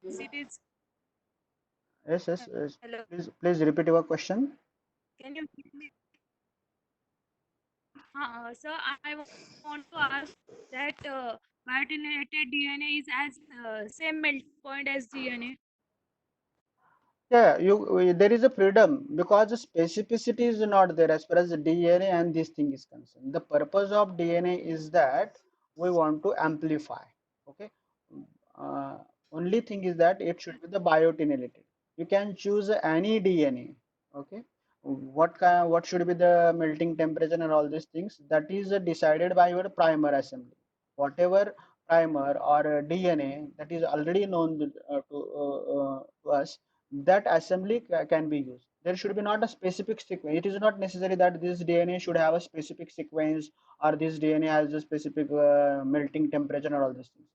it is. Yes, yes, yes. Hello. Please repeat your question. Can you hear me? So I want to ask that biotinylated DNA is as same melting point as DNA. Yeah, there is a freedom because the specificity is not there as far as the DNA and this thing is concerned. The purpose of DNA is that we want to amplify. Okay, uh, only thing is that it should be the biotinylated. You can choose any DNA. Okay, what should be the melting temperature and all these things that is decided by your primer assembly. Whatever primer or DNA that is already known to us, that assembly can be used. There should be not a specific sequence. It is not necessary that this DNA should have a specific sequence or this DNA has a specific melting temperature or all these things.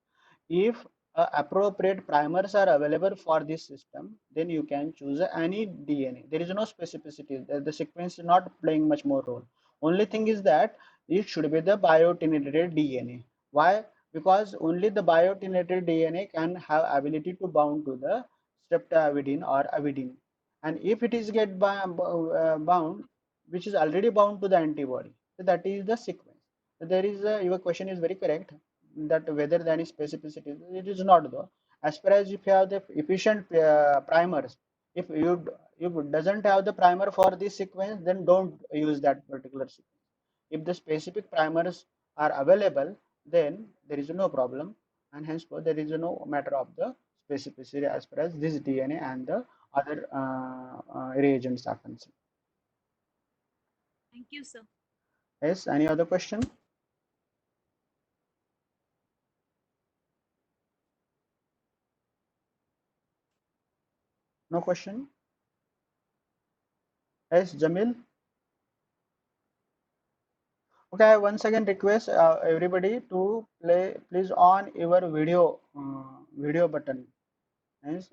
If appropriate primers are available for this system, then you can choose any DNA. There is no specificity. The sequence is not playing much more role. Only thing is that it should be the biotinylated DNA. Why? Because only the biotinylated DNA can have ability to bound to the streptavidin or avidin. And if it is bound, which is already bound to the antibody, so that is the sequence. So there is your question is very correct that whether there is specificity, it is not though. As far as if you have the efficient primers, if you doesn't have the primer for this sequence, then don't use that particular sequence. If the specific primers are available, then there is no problem, and henceforth there is no matter of the specificity as far as this DNA and the other reagents are concerned. Thank you, sir. Yes, any other question? No question? Yes, Jamil? Okay, I once again request everybody to please on your video button. Yes,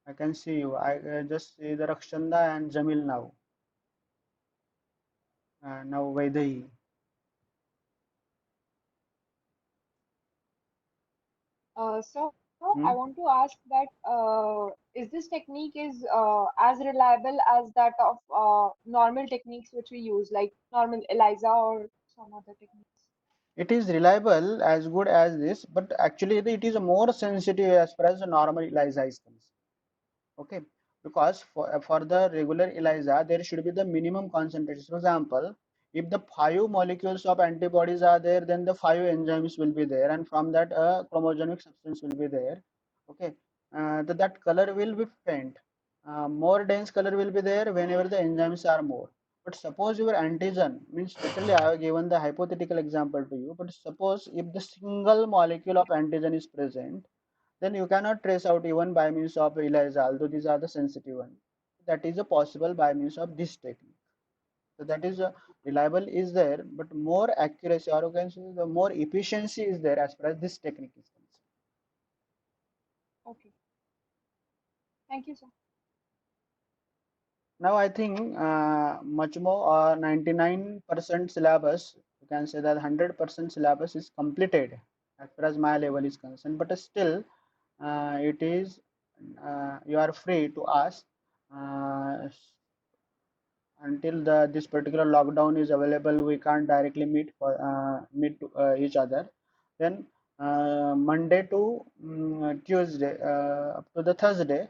I can see you. I just see the Rakshanda and Jamil now. Now Vaidehi. So I Hmm? want to ask that is this technique is as reliable as that of normal techniques which we use, like normal ELISA or some other techniques? It is reliable as good as this, but actually it is more sensitive as far as the normal ELISA is concerned. Okay, because for the regular ELISA, there should be the minimum concentration. For example, if the 5 molecules of antibodies are there, then the 5 enzymes will be there, and from that a chromogenic substance will be there. Okay, that color will be faint. More dense color will be there whenever the enzymes are more. But suppose your antigen means, specially I have given the hypothetical example to you. But suppose if the single molecule of antigen is present, then you cannot trace out even by means of ELISA, although these are the sensitive ones. That is a possible by means of this technique. So that is reliable is there, but more accuracy or you can say the more efficiency is there as far as this technique is concerned. Okay, thank you, sir. Now I think much more 99% syllabus, you can say that 100% syllabus is completed as far as my level is concerned, but still it is you are free to ask uh, until this particular lockdown is available. We can't directly meet each other. Then Monday to Tuesday up to the Thursday,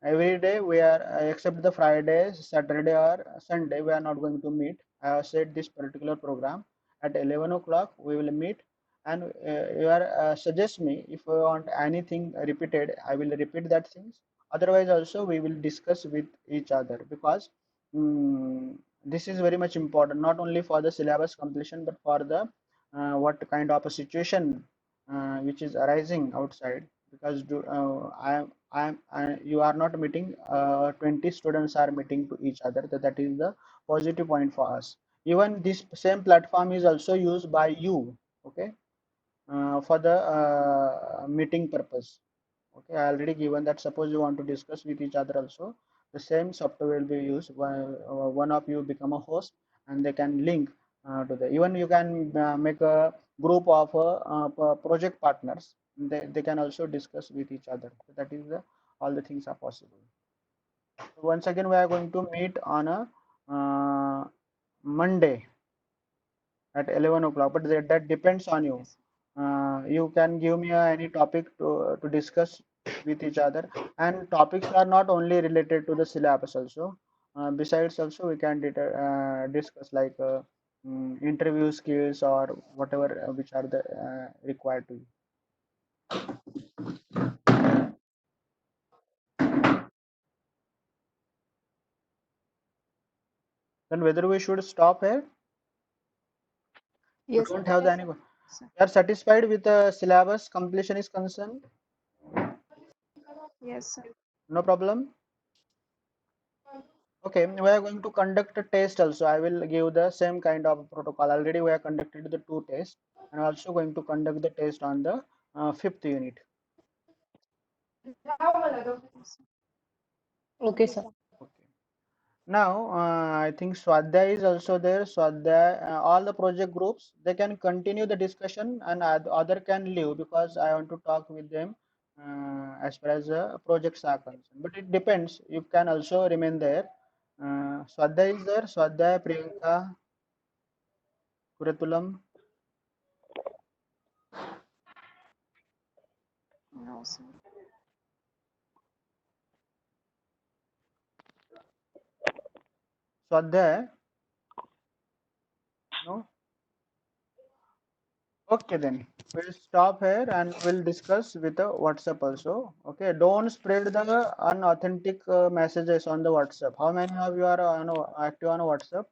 every day we are except the Friday, Saturday or Sunday, we are not going to meet. I have set this particular program at 11 o'clock we will meet, and you are suggest me if you want anything repeated, I will repeat that things. Otherwise also we will discuss with each other, because this is very much important, not only for the syllabus completion but for the what kind of a situation which is arising outside. Because you are not meeting 20 students are meeting to each other. That is the positive point for us. Even this same platform is also used by you, okay, for the meeting purpose. Okay, I already given that. Suppose you want to discuss with each other also, the same software will be used. One of you become a host, and they can link to the. Even you can make a group of project partners. they can also discuss with each other. So that is the all the things are possible. So once again, we are going to meet on a Monday at 11 o'clock, but that depends on you. Yes. You can give me any topic to discuss with each other, and topics are not only related to the syllabus also. Besides also we can discuss like interview skills or whatever which are the required to you. Then whether we should stop here, you Yes, don't sir. have the Yes, any. sir. You Sir. are satisfied with the syllabus completion is concerned? Yes, sir. No problem. Okay, we are going to conduct a test also. I will give the same kind of protocol. Already we have conducted the two tests, and also going to conduct the test on the fifth unit. Okay, Yes, sir. sir. Okay. Now I think Swadhyay is also there. Swadhyay, all the project groups they can continue the discussion, and other can leave because I want to talk with them as far as projects are concerned. But it depends. You can also remain there. Swadhyay is there. Swadhyay, Priyanka, Kuratulam. No, sir. Swadhyay, no? Okay, then we'll stop here and we'll discuss with the WhatsApp also. Okay, don't spread the unauthentic messages on the WhatsApp. How many of you are active on WhatsApp?